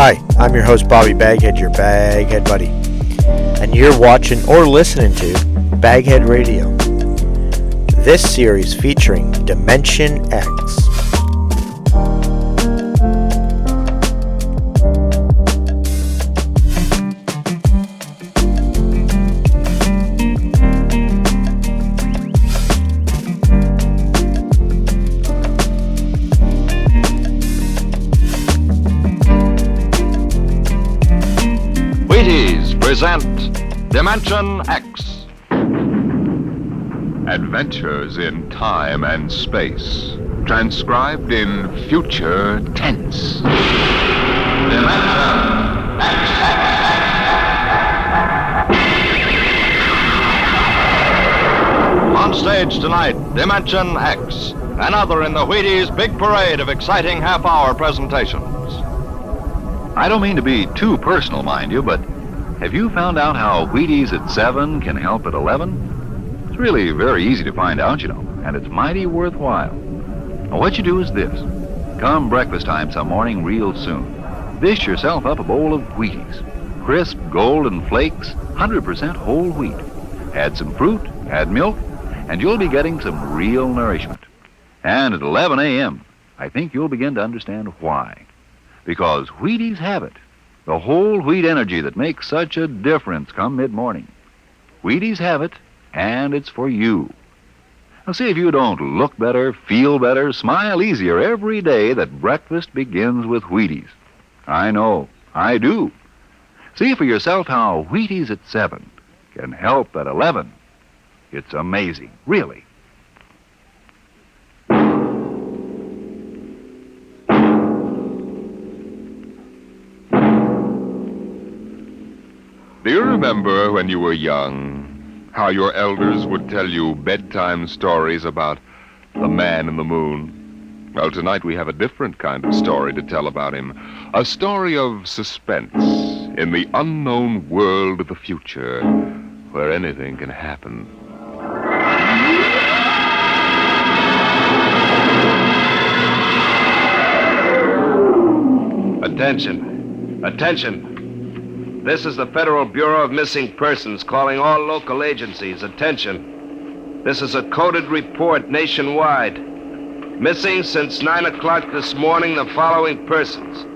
Hi, I'm your host Bobby BagHead, your BagHead buddy, and you're watching or listening to BagHead Radio. This series featuring Dimension X. Present Dimension X. Adventures in time and space, transcribed in future tense. Dimension X. On stage tonight, Dimension X, another in the Wheaties' big parade of exciting half-hour presentations. I don't mean to be too personal, mind you, but have you found out how Wheaties at 7 can help at 11? It's really very easy to find out, you know, and it's mighty worthwhile. Now, what you do is this. Come breakfast time some morning real soon. Dish yourself up a bowl of Wheaties. Crisp, golden flakes, 100% whole wheat. Add some fruit, add milk, and you'll be getting some real nourishment. And at 11 a.m., I think you'll begin to understand why. Because Wheaties have it. The whole wheat energy that makes such a difference come mid-morning. Wheaties have it, and it's for you. Now, see if you don't look better, feel better, smile easier every day that breakfast begins with Wheaties. I know, I do. See for yourself how Wheaties at 7 can help at 11. It's amazing, really. Do you remember when you were young, how your elders would tell you bedtime stories about the man in the moon? Well, tonight we have a different kind of story to tell about him. A story of suspense in the unknown world of the future, where anything can happen. Attention. Attention. This is the Federal Bureau of Missing Persons calling all local agencies. Attention. This is a coded report nationwide. Missing since 9 o'clock this morning the following persons.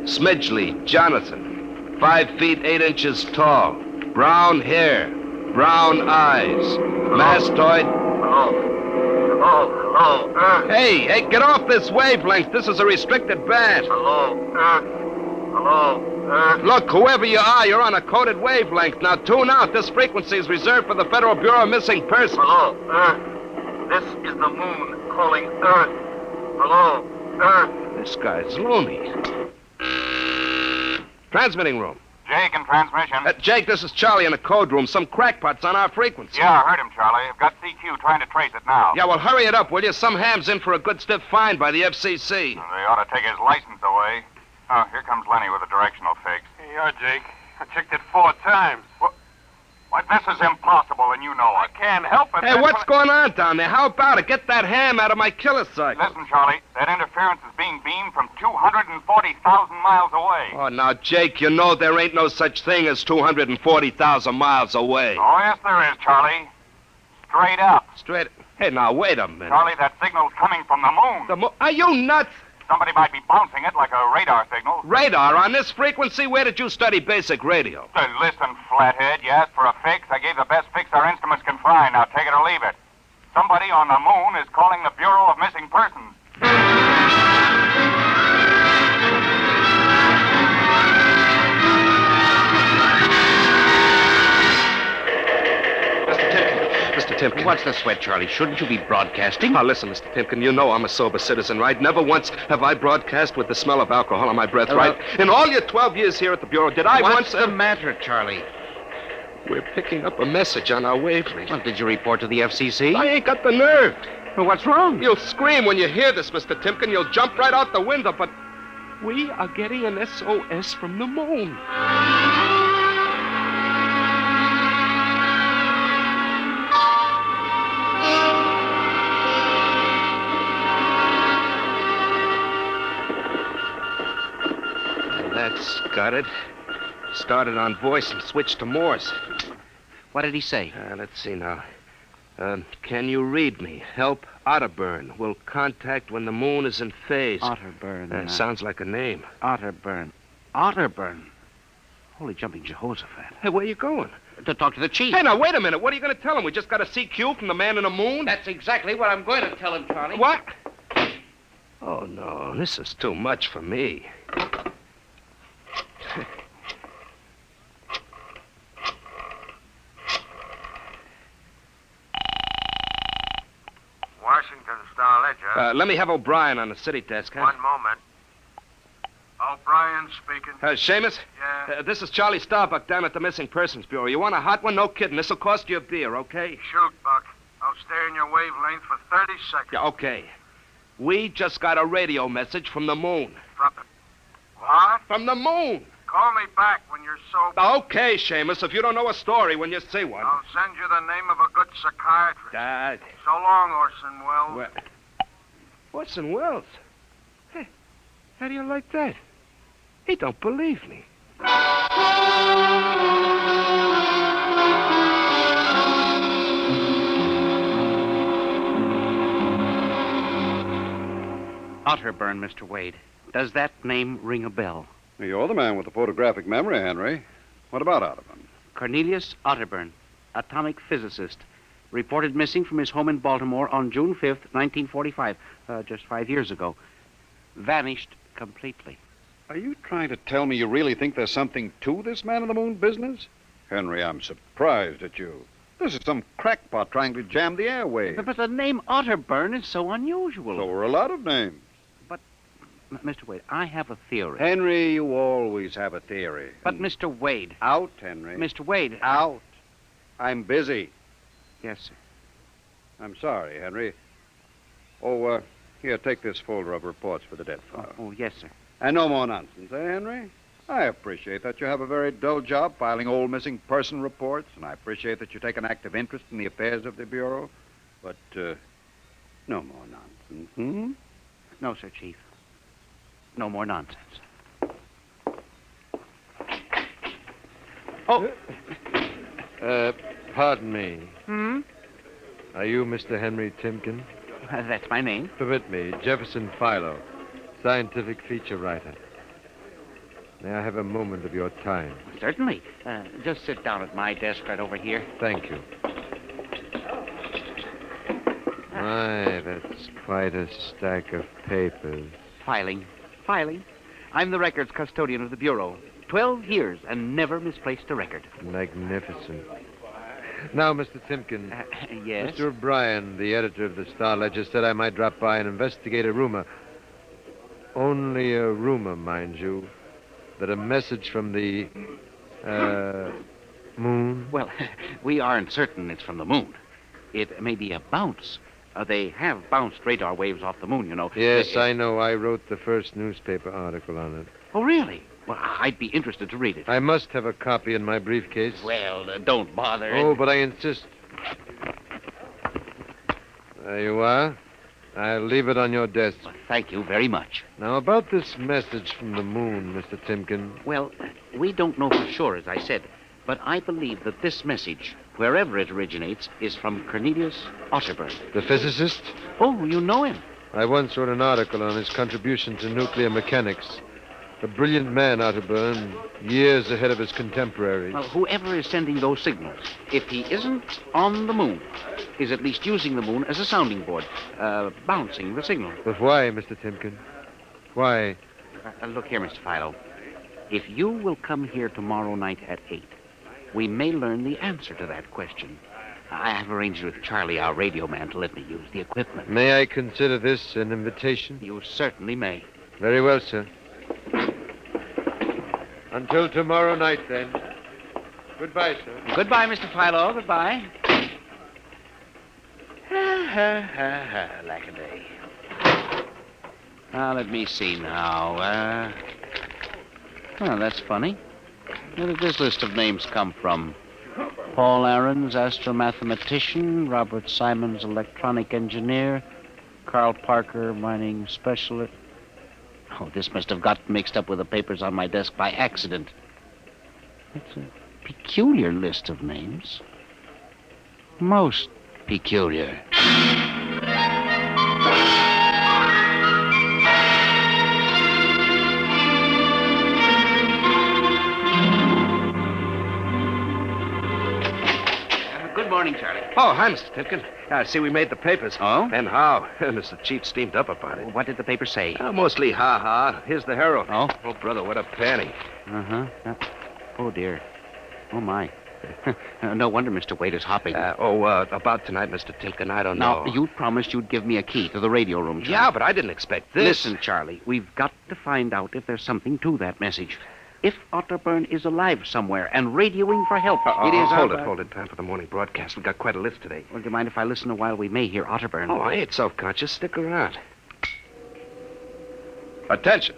Smidgley Jonathan, 5 feet 8 inches tall, brown hair, brown eyes, mastoid. Hello. Hey, get off this wavelength. This is a restricted band. Hello. Look, whoever you are, you're on a coded wavelength. Now tune out. This frequency is reserved for the Federal Bureau of Missing Persons. Hello, Earth. This is the moon calling Earth. Hello, Earth. This guy's loony. Transmitting room. Jake in transmission. Jake, this is Charlie in the code room. Some crackpot's on our frequency. Yeah, I heard him, Charlie. I've got CQ trying to trace it now. Yeah, well, hurry it up, will you? Some ham's in for a good stiff fine by the FCC. They ought to take his license away. Oh, here comes Lenny with a directional fix. Here you are, Jake. I checked it 4 times. Why, this is impossible, and you know I it. can't help it. Hey, what's going on down there? How about it? Get that ham out of my killer cycle. Listen, Charlie, that interference is being beamed from 240,000 miles away. Oh, now, Jake, you know there ain't no such thing as 240,000 miles away. Oh, yes, there is, Charlie. Straight up. Straight... Hey, now, wait a minute. Charlie, that signal's coming from the moon. Are you nuts? Somebody might be bouncing it like a radar signal. Radar on this frequency? Where did you study basic radio? Listen, flathead, you asked for a fix. I gave the best fix our instruments can find. Now take it or leave it. Somebody on the moon is calling the Bureau of Missing Persons. Mr. Timken. What's the sweat, Charlie? Shouldn't you be broadcasting? Now, listen, Mr. Timken, you know I'm a sober citizen, right? Never once have I broadcast with the smell of alcohol on my breath, right? In all your 12 years here at the Bureau, did I What's once... the matter, Charlie? We're picking up a message on our wavelength. Well, did you report to the FCC? I ain't got the nerve. Well, what's wrong? You'll scream when you hear this, Mr. Timken. You'll jump right out the window, but we are getting an SOS from the moon. That's got it. Started on voice and switched to Morse. What did he say? Let's see now. Can you read me? Help Otterburn. Will contact when the moon is in phase. Otterburn. Sounds like a name. Otterburn. Otterburn. Holy jumping Jehoshaphat. Hey, where you going? To talk to the chief. Hey, now, wait a minute. What are you going to tell him? We just got a CQ from the man in the moon? That's exactly what I'm going to tell him, Charlie. What? Oh, no. This is too much for me. Washington Star-Ledger. Let me have O'Brien on the city desk, huh? One moment. O'Brien speaking. Seamus? Yeah? This is Charlie Starbuck down at the Missing Persons Bureau. You want a hot one? No kidding. This'll cost you a beer, okay? Shoot, Buck. I'll stay in your wavelength for 30 seconds. Yeah, okay. We just got a radio message from the moon. What? From the moon! Call me back when you're sober. Okay, Seamus, if you don't know a story when you see one. I'll send you the name of a good psychiatrist. So long, Orson Welles. Well, Orson Welles? Hey, how do you like that? He don't believe me. Otterburn, Mr. Wade. Does that name ring a bell? You're the man with the photographic memory, Henry. What about Otterburn? Cornelius Otterburn, atomic physicist, reported missing from his home in Baltimore on June 5th, 1945, just 5 years ago. Vanished completely. Are you trying to tell me you really think there's something to this man-in-the-moon business? Henry, I'm surprised at you. This is some crackpot trying to jam the airwaves. But the name Otterburn is so unusual. So are a lot of names. Mr. Wade, I have a theory. Henry, you always have a theory. But, Mr. Wade. Out, Henry. Mr. Wade. Out. I'm busy. Yes, sir. I'm sorry, Henry. Oh, here, take this folder of reports for the death file. Oh, yes, sir. And no more nonsense, eh, Henry? I appreciate that you have a very dull job filing old missing person reports, and I appreciate that you take an active interest in the affairs of the Bureau. But, no more nonsense, hmm? No, sir, Chief. No more nonsense. Oh! Pardon me. Hmm? Are you Mr. Henry Timken? That's my name. Permit me, Jefferson Philo, scientific feature writer. May I have a moment of your time? Certainly. Just sit down at my desk right over here. Thank you. My, that's quite a stack of papers. Filing. I'm the records custodian of the Bureau. 12 years and never misplaced a record. Magnificent. Now, Mr. Timken. Yes? Mr. O'Brien, the editor of the Star-Ledger, said I might drop by and investigate a rumor. Only a rumor, mind you, that a message from the, moon? Well, we aren't certain it's from the moon. It may be a bounce. They have bounced radar waves off the moon, you know. Yes, I know. I wrote the first newspaper article on it. Oh, really? Well, I'd be interested to read it. I must have a copy in my briefcase. Well, don't bother. Oh, but I insist. There you are. I'll leave it on your desk. Well, thank you very much. Now, about this message from the moon, Mr. Timken. Well, we don't know for sure, as I said, but I believe that this message, wherever it originates, is from Cornelius Otterburn. The physicist? Oh, you know him. I once wrote an article on his contribution to nuclear mechanics. A brilliant man, Otterburn, years ahead of his contemporaries. Well, whoever is sending those signals, if he isn't on the moon, is at least using the moon as a sounding board, bouncing the signal. But why, Mr. Timken? Why? Look here, Mr. Philo. If you will come here tomorrow night at 8, we may learn the answer to that question. I have arranged with Charlie, our radio man, to let me use the equipment. May I consider this an invitation? You certainly may. Very well, sir. Until tomorrow night, then. Goodbye, sir. Goodbye, Mr. Philo. Goodbye. Lack-a-day. Now, let me see now. Well, that's funny. Where did this list of names come from? Paul Aarons, astromathematician. Robert Simons, electronic engineer. Carl Parker, mining specialist. Oh, this must have got mixed up with the papers on my desk by accident. It's a peculiar list of names. Most peculiar. Good morning, Charlie. Oh, hi, Mr. Timken. I see we made the papers. Oh? And how? Mr. Chief steamed up about it. What did the paper say? Mostly ha-ha. Here's the Herald. Oh? Oh, brother, what a panty. Uh-huh. Oh, dear. Oh, my. No wonder Mr. Wade is hopping. About tonight, Mr. Timken, I don't know. Now, you promised you'd give me a key to the radio room, Charlie. Yeah, but I didn't expect this. Listen, Charlie, we've got to find out if there's something to that message. If Otterburn is alive somewhere and radioing for help, it is... Hold it. Time for the morning broadcast. We've got quite a list today. Well, do you mind if I listen a while? We may hear Otterburn. Oh, I ain't self-conscious. Stick around. Attention.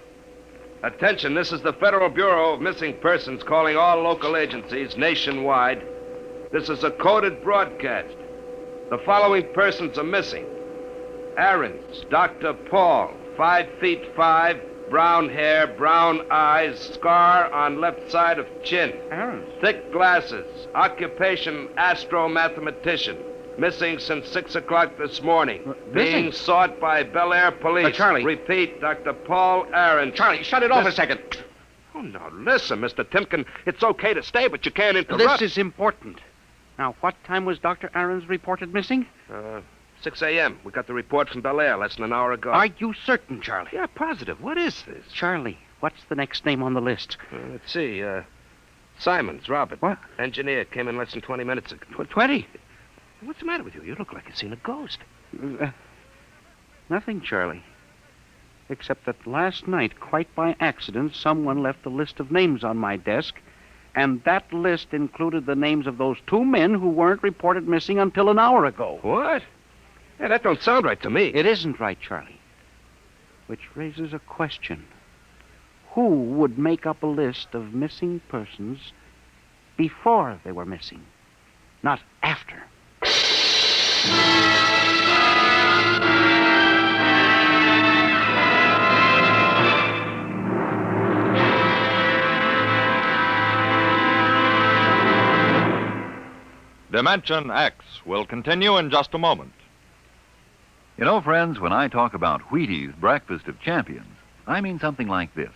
Attention, this is the Federal Bureau of Missing Persons calling all local agencies nationwide. This is a coded broadcast. The following persons are missing. Aarons, Dr. Paul, 5'5", brown hair, brown eyes, scar on left side of chin. Aarons? Thick glasses, occupation astromathematician. Missing since 6 o'clock this morning. Being sought by Bel Air police. Charlie. Repeat, Dr. Paul Aarons. Charlie, shut it off a second. Oh, now, listen, Mr. Timken. It's okay to stay, but you can't interrupt. This is important. Now, what time was Dr. Aarons reported missing? 6 a.m. We got the report from Bel Air less than an hour ago. Are you certain, Charlie? Yeah, positive. What is this? Charlie, what's the next name on the list? Let's see. Simons, Robert. What? Engineer. Came in less than 20 minutes ago. 20? What's the matter with you? You look like you've seen a ghost. Nothing, Charlie. Except that last night, quite by accident, someone left a list of names on my desk, and that list included the names of those 2 men who weren't reported missing until an hour ago. What? Yeah, that don't sound right to me. It isn't right, Charlie. Which raises a question. Who would make up a list of missing persons before they were missing, not after? Dimension X will continue in just a moment. You know, friends, when I talk about Wheaties Breakfast of Champions, I mean something like this.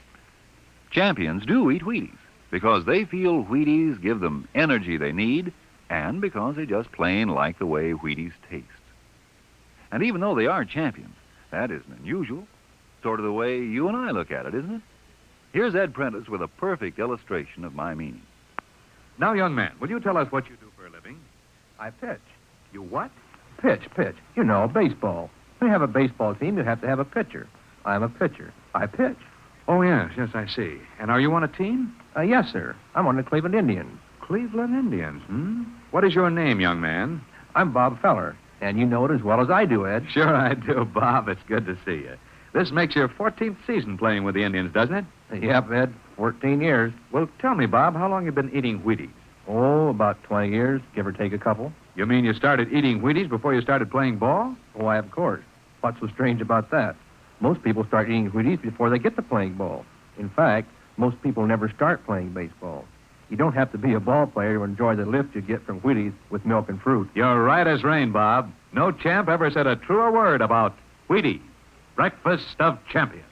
Champions do eat Wheaties because they feel Wheaties give them energy they need and because they just plain like the way Wheaties taste. And even though they are champions, that isn't unusual. Sort of the way you and I look at it, isn't it? Here's Ed Prentice with a perfect illustration of my meaning. Now, young man, will you tell us what you do for a living? I pitch. You what? Pitch. You know, baseball. When you have a baseball team, you have to have a pitcher. I'm a pitcher. I pitch. Oh, yes, I see. And are you on a team? Yes, sir. I'm on the Cleveland Indians. Cleveland Indians, What is your name, young man? I'm Bob Feller, and you know it as well as I do, Ed. Sure I do, Bob. It's good to see you. This makes your 14th season playing with the Indians, doesn't it? Yep, Ed. 14 years. Well, tell me, Bob, how long you been eating Wheaties? Oh, about 20 years, give or take a couple. You mean you started eating Wheaties before you started playing ball? Why, of course. What's so strange about that? Most people start eating Wheaties before they get to playing ball. In fact, most people never start playing baseball. You don't have to be a ball player to enjoy the lift you get from Wheaties with milk and fruit. You're right as rain, Bob. No champ ever said a truer word about Wheaties, breakfast of champions.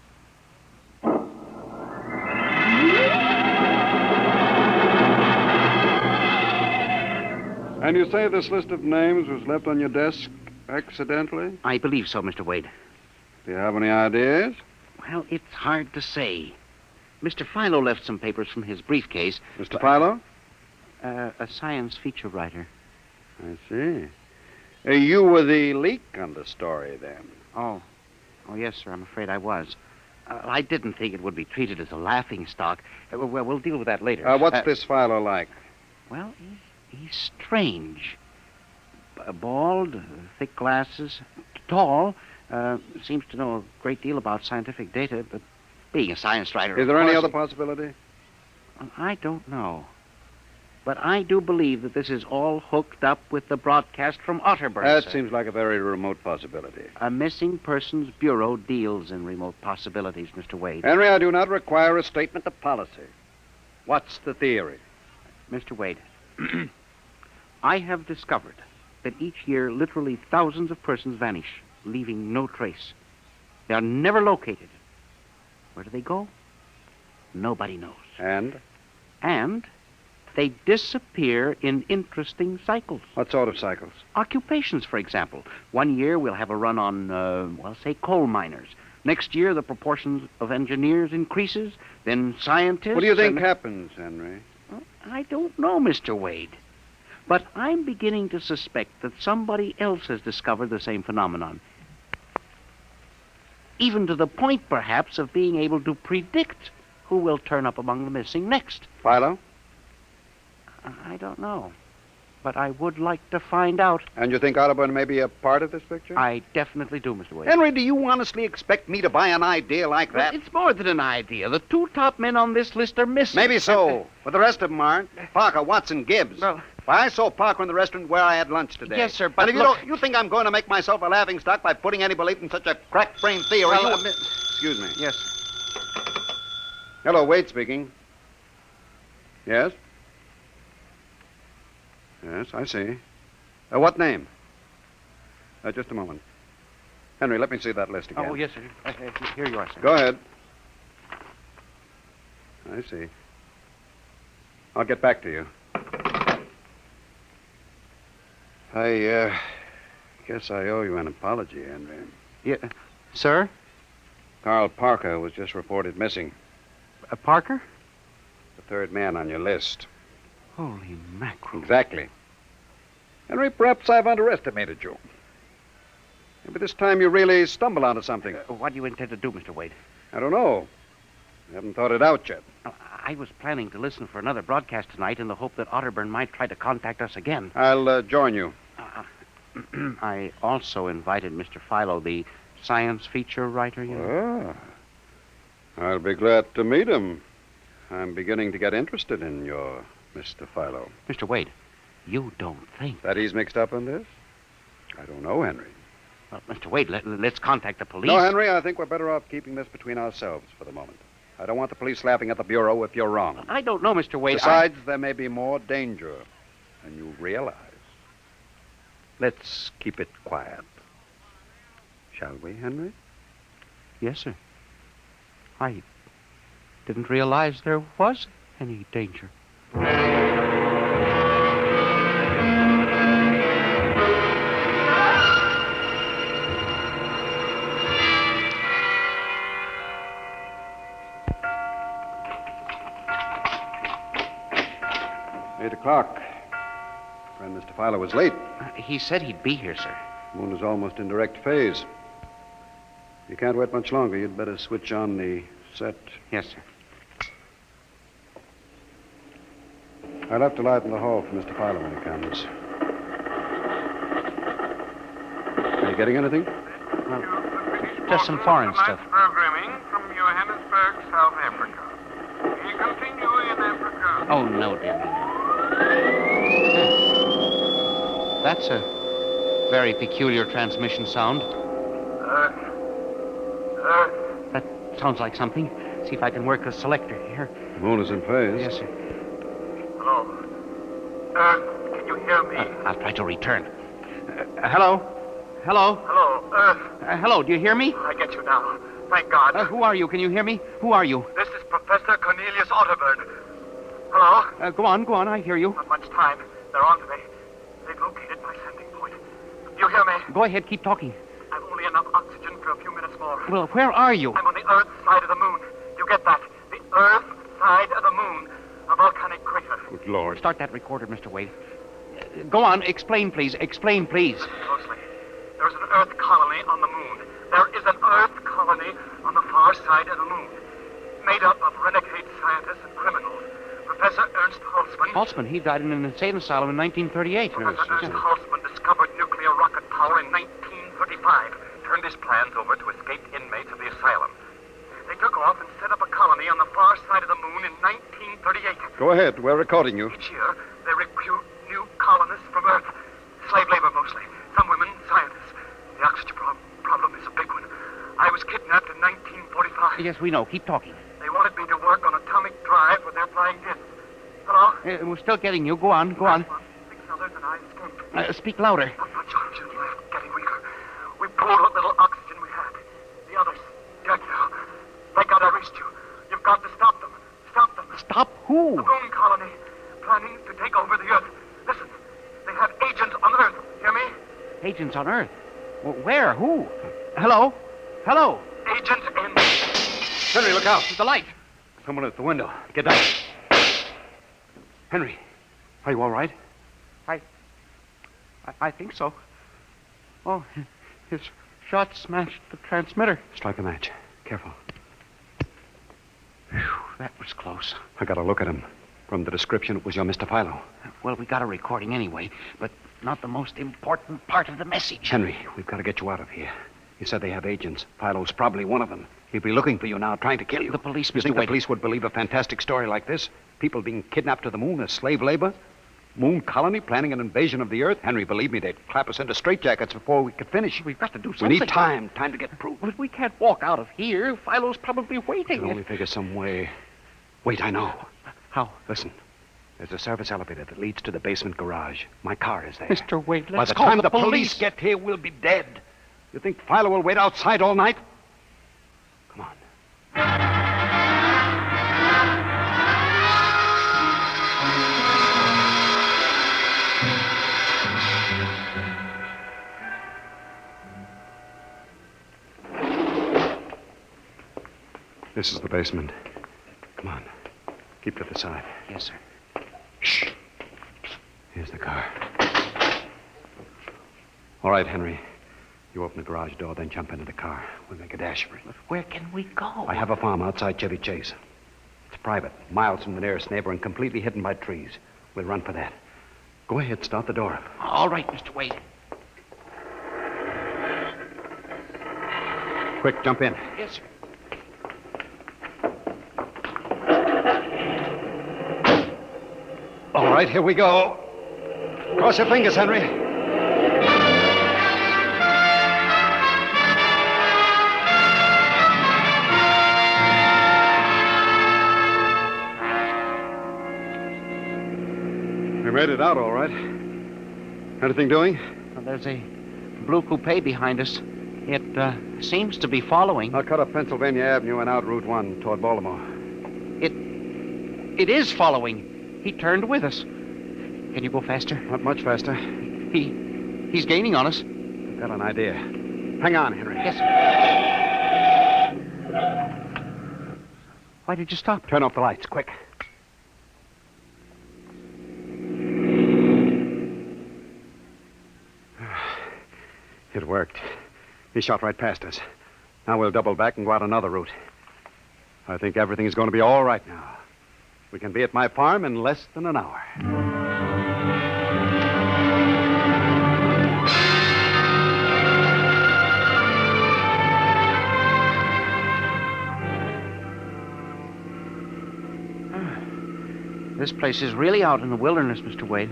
And you say this list of names was left on your desk accidentally? I believe so, Mr. Wade. Do you have any ideas? Well, it's hard to say. Mr. Philo left some papers from his briefcase. Mr. Philo? A science feature writer. I see. You were the leak on the story, then? Oh, yes, sir. I'm afraid I was. I didn't think it would be treated as a laughing stock. Well, we'll deal with that later. What's this Philo like? Well, he's strange. Bald, thick glasses, tall, seems to know a great deal about scientific data, but being a science writer... Is there any other possibility? I don't know. But I do believe that this is all hooked up with the broadcast from Otterburn, That sir. seems like a very remote possibility. A missing persons bureau deals in remote possibilities, Mr. Wade. Henry, I do not require a statement of policy. What's the theory? Mr. Wade, I have discovered that each year literally thousands of persons vanish, leaving no trace. They are never located. Where do they go? Nobody knows. And they disappear in interesting cycles. What sort of cycles? Occupations, for example. One year we'll have a run on, say, coal miners. Next year the proportions of engineers increases, then scientists... What do you think happens, Henry? Well, I don't know, Mr. Wade. But I'm beginning to suspect that somebody else has discovered the same phenomenon. Even to the point, perhaps, of being able to predict who will turn up among the missing next. Philo? I don't know. But I would like to find out. And you think Otterburn may be a part of this picture? I definitely do, Mr. Wade. Henry, do you honestly expect me to buy an idea like that? Well, it's more than an idea. The two top men on this list are missing. Maybe so, but the rest of them aren't. Parker, Watson, Gibbs. Well, I saw Parker in the restaurant where I had lunch today. Yes, sir, but and if look... you think I'm going to make myself a laughingstock by putting any belief in such a crack-brained theory? Well, Excuse me. Yes. Hello, Wade speaking. Yes? Yes, I see. What name? Just a moment. Henry, let me see that list again. Oh, yes, sir. Here you are, sir. Go ahead. I see. I'll get back to you. I guess I owe you an apology, Henry. Yeah. Sir? Carl Parker was just reported missing. Parker? The third man on your list. Holy mackerel. Exactly. Henry, perhaps I've underestimated you. Maybe this time you really stumble onto something. What do you intend to do, Mr. Wade? I don't know. I haven't thought it out yet. I was planning to listen for another broadcast tonight in the hope that Otterburn might try to contact us again. I'll join you. I also invited Mr. Philo, the science feature writer, you know. I'll be glad to meet him. I'm beginning to get interested in your Mr. Philo. Mr. Wade, you don't think... That he's mixed up in this? I don't know, Henry. Well, Mr. Wade, let's contact the police. No, Henry, I think we're better off keeping this between ourselves for the moment. I don't want the police laughing at the Bureau if you're wrong. I don't know, Mr. Wade. Besides, there may be more danger than you realize. Let's keep it quiet. Shall we, Henry? Yes, sir. I didn't realize there was any danger. O'clock. Friend Mr. Philo was late. He said he'd be here, sir. Moon is almost in direct phase. You can't wait much longer. You'd better switch on the set. Yes, sir. I'll have to light in the hall for Mr. Philo when he comes. Are you getting anything? Well, just some foreign stuff. Programming from Johannesburg, South Africa. We continue in Africa. Oh, no, dear me. That's a very peculiar transmission sound. That sounds like something. See if I can work the selector here. The moon is in phase. Yes, sir. Hello. Can you hear me? I'll try to return. Hello? Hello? Hello, Earth. Hello, do you hear me? I get you now. Thank God. Who are you? Can you hear me? Who are you? This is Professor Cornelius Otterburn. Hello? Go on, I hear you. Not much time. They're on to me. They've located my sending point. You hear me? Go ahead, keep talking. I've only enough oxygen for a few minutes more. Well, where are you? I'm on the Earth side of the moon. You get that? The Earth side of the moon. A volcanic crater. Good Lord. Start that recorder, Mr. Wade. Go on, explain, please. Explain, please. Closely. There's an Earth colony on the moon. There is an Earth colony on the far side of the moon. Made up of renegade scientists and criminals. Professor Ernst Holtzman. Holtzman, he died in an insane asylum in 1938. Professor Ernst Holtzman discovered nuclear rocket power in 1935. Turned his plans over to escaped inmates of the asylum. They took off and set up a colony on the far side of the moon in 1938. Go ahead. We're recording you. Each year, They recruit new colonists from Earth. Slave labor mostly. Some women, scientists. The oxygen problem is a big one. I was kidnapped in 1945. Yes, we know. Keep talking. They wanted me to work on atomic drive with their flying discs. Hello? We're still getting you. Go on. 6 others and I escaped. Speak louder. The charges left, getting weaker. We pulled what little oxygen we had. The others, dead now. Thank God I reached you. You've got to stop them. Stop them. Stop who? The moon colony, planning to take over the Earth. Listen, they have agents on Earth. Hear me? Agents on Earth? Where? Who? Hello? Hello? Agent in... Henry, look out. The light. Someone at the window. Get down. Henry, are you all right? I think so. Oh, his shot smashed the transmitter. Strike a match. Careful. Whew, that was close. I got a look at him. From the description, it was your Mr. Philo. Well, we got a recording anyway, but not the most important part of the message. Henry, we've got to get you out of here. You said they have agents. Philo's probably one of them. He'll be looking for you now, trying to kill you. The police, You Mr. think Wade. the police would believe a fantastic story like this? People being kidnapped to the moon as slave labor? Moon colony planning an invasion of the Earth? Henry, believe me, they'd clap us into straitjackets before we could finish. We've got to do We something. need time to get proof. But we can't walk out of here. Philo's probably We waiting. can only figure some way. Wait, I know. How? Listen, there's a service elevator that leads to the basement garage. My car is there. Mr. Wade, By let's the call time the the police get here, we'll be dead. You think Philo will wait outside all night? Come on. This is the basement. Come on. Keep to the side. Yes, sir. Shh. Here's the car. All right, Henry. You open the garage door, then jump into the car. We'll make a dash for it. But where can we go? I have a farm outside Chevy Chase. It's private, miles from the nearest neighbor and completely hidden by trees. We'll run for that. Go ahead, start the door up. All right, Mr. Wade. Quick, jump in. Yes, sir. All right, here we go. Cross your fingers, Henry. We made it out all right. Anything doing? Well, there's a blue coupe behind us. It seems to be following. I'll cut up Pennsylvania Avenue and out Route 1 toward Baltimore. It is following. He turned with us. Can you go faster? Not much faster. He's gaining on us. I've got an idea. Hang on, Henry. Yes, sir. Why did you stop? Turn off the lights, quick. It worked. He shot right past us. Now we'll double back and go out another route. I think everything's going to be all right now. We can be at my farm in less than an hour. This place is really out in the wilderness, Mr. Wade.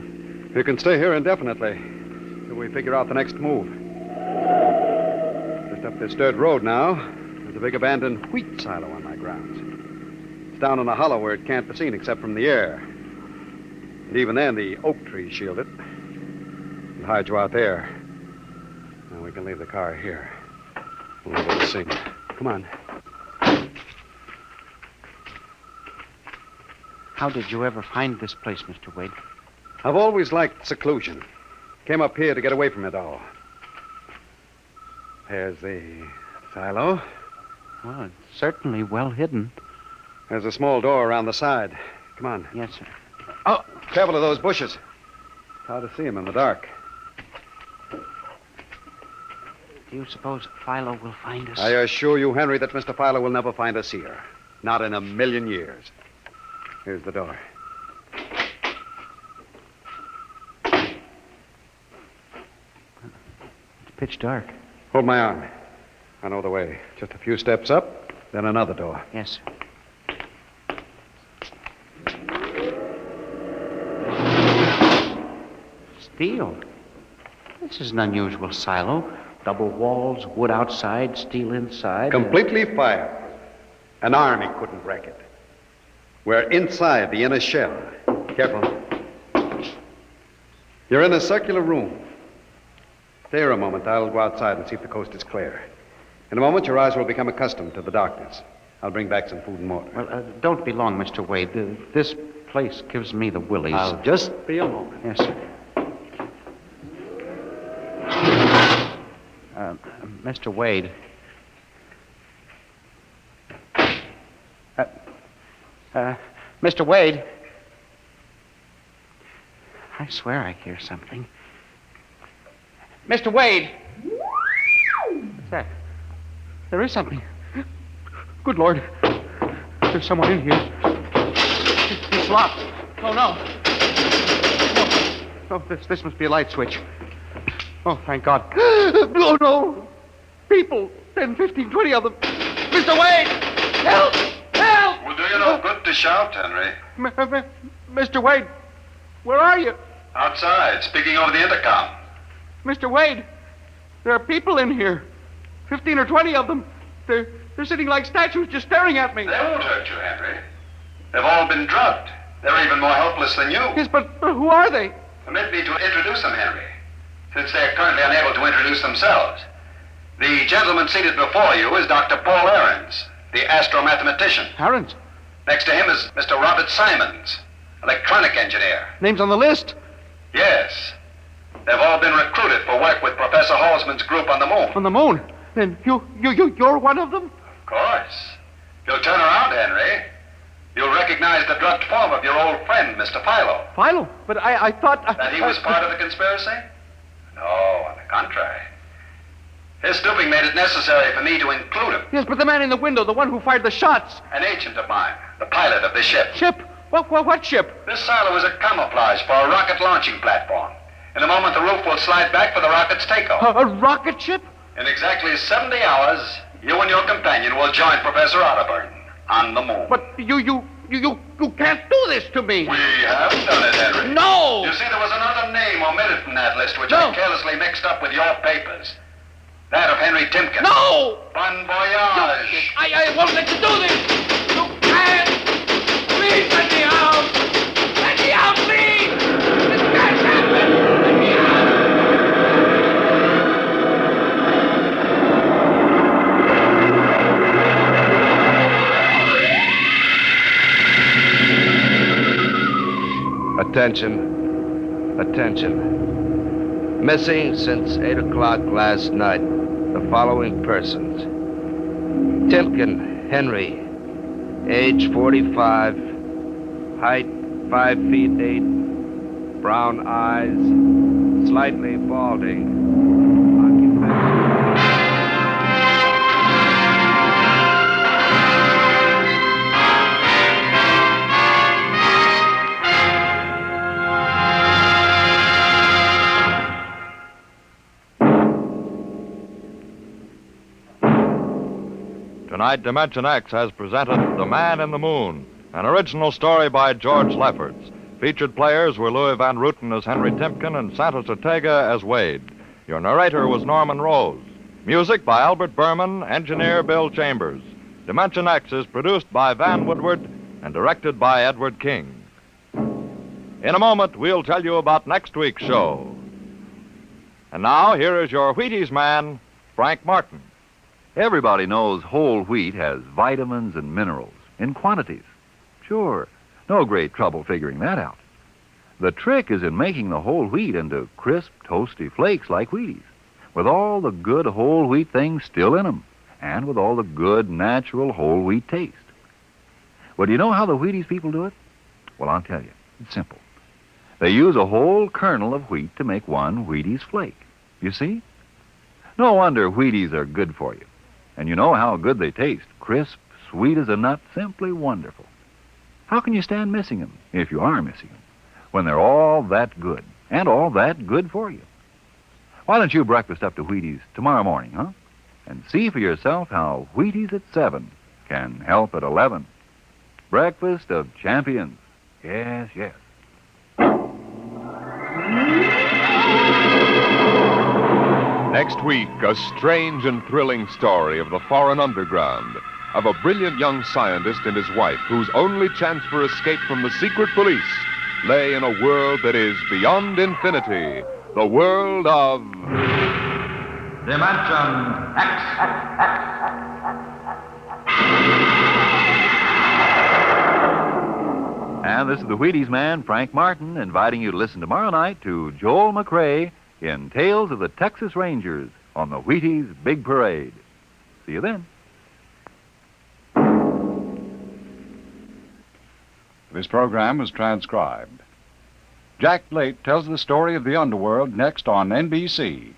You can stay here indefinitely till we figure out the next move. Just up this dirt road now, there's a big abandoned wheat silo on my grounds. It's down in a hollow where it can't be seen except from the air. And even then, the oak trees shield it. We'll hide you out there. Now we can leave the car here. We'll be able to see. Come on. How did you ever find this place, Mr. Wade? I've always liked seclusion. Came up here to get away from it all. There's the silo. Well, it's certainly well hidden. There's a small door around the side. Come on. Yes, sir. Oh, careful of those bushes. It's hard to see them in the dark. Do you suppose Philo will find us? I assure you, Henry, that Mr. Philo will never find us here. Not in a million years. Here's the door. It's pitch dark. Hold my arm. I know the way. Just a few steps up, then another door. Yes, sir. Steel? This is an unusual silo. Double walls, wood outside, steel inside. Completely fireproof. An army couldn't wreck it. We're inside the inner shell. Careful. You're in a circular room. Stay here a moment. I'll go outside and see if the coast is clear. In a moment, your eyes will become accustomed to the darkness. I'll bring back some food and water. Well, don't be long, Mr. Wade. This place gives me the willies. I'll just be a moment. Yes, sir. Mr. Wade. Mr. Wade. I swear I hear something. Mr. Wade! What's that? There is something. Good Lord. There's someone in here. It's locked. Oh, no. No, this must be a light switch. Oh, thank God. Oh, no. People. 10, 15, 20 of them. Mr. Wade! Help! Help! Will do you no good to shout, Henry. Mr. Wade, where are you? Outside, speaking over the intercom. Mr. Wade, there are people in here. 15 or 20 of them. They're sitting like statues just staring at me. They won't hurt you, Henry. They've all been drugged. They're even more helpless than you. Yes, but who are they? Permit me to introduce them, Henry, since they're currently unable to introduce themselves. The gentleman seated before you is Dr. Paul Ahrens, the astromathematician. Ahrens? Next to him is Mr. Robert Simons, electronic engineer. Name's on the list? Yes. They've all been recruited for work with Professor Halsman's group on the moon. On the moon? Then you're one of them? Of course. If you'll turn around, Henry, you'll recognize the drugged form of your old friend, Mr. Philo. Philo? But I thought... That he was part of the conspiracy? No, on the contrary. His stooping made it necessary for me to include him. Yes, but the man in the window, the one who fired the shots. An agent of mine, the pilot of this ship. Ship? What ship? This silo is a camouflage for a rocket launching platform. In a moment, the roof will slide back for the rocket's takeoff. A rocket ship? In exactly 70 hours, you and your companion will join Professor Otterburn on the moon. But you can't do this to me. We have done it, Henry. No! You see, there was another name omitted from that list, which I carelessly mixed up with your papers. That of Henry Timken. No! Bon voyage. I won't let you do this. You can't. Please let me out. Let me out, please. This can't happen. Let me out. Attention. Attention. Missing since 8 o'clock last night. The following persons. Timken Henry, age 45, height 5 feet 8, brown eyes, slightly balding. Tonight, Dimension X has presented The Man in the Moon, an original story by George Lefferts. Featured players were Louis Van Rooten as Henry Timken and Santos Ortega as Wade. Your narrator was Norman Rose. Music by Albert Berman, engineer Bill Chambers. Dimension X is produced by Van Woodward and directed by Edward King. In a moment, we'll tell you about next week's show. And now, here is your Wheaties man, Frank Martin. Everybody knows whole wheat has vitamins and minerals in quantities. Sure, no great trouble figuring that out. The trick is in making the whole wheat into crisp, toasty flakes like Wheaties, with all the good whole wheat things still in them, and with all the good, natural whole wheat taste. Well, do you know how the Wheaties people do it? Well, I'll tell you. It's simple. They use a whole kernel of wheat to make one Wheaties flake. You see? No wonder Wheaties are good for you. And you know how good they taste. Crisp, sweet as a nut, simply wonderful. How can you stand missing them, if you are missing them, when they're all that good, and all that good for you? Why don't you breakfast up to Wheaties tomorrow morning, huh? And see for yourself how Wheaties at 7 can help at 11. Breakfast of champions. Yes, yes. Next week, a strange and thrilling story of the foreign underground, of a brilliant young scientist and his wife whose only chance for escape from the secret police lay in a world that is beyond infinity, the world of... Dimension X. And this is the Wheaties man, Frank Martin, inviting you to listen tomorrow night to Joel McRae in Tales of the Texas Rangers on the Wheaties Big Parade. See you then. This program was transcribed. Jack Late tells the story of the underworld next on NBC.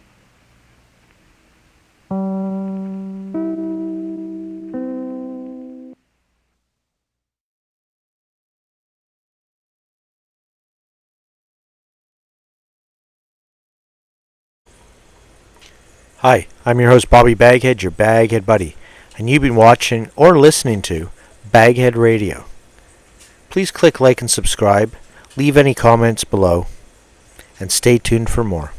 Hi, I'm your host Bobby BagHead, your BagHead buddy, and you've been watching or listening to BagHead Radio. Please click like and subscribe, leave any comments below, and stay tuned for more.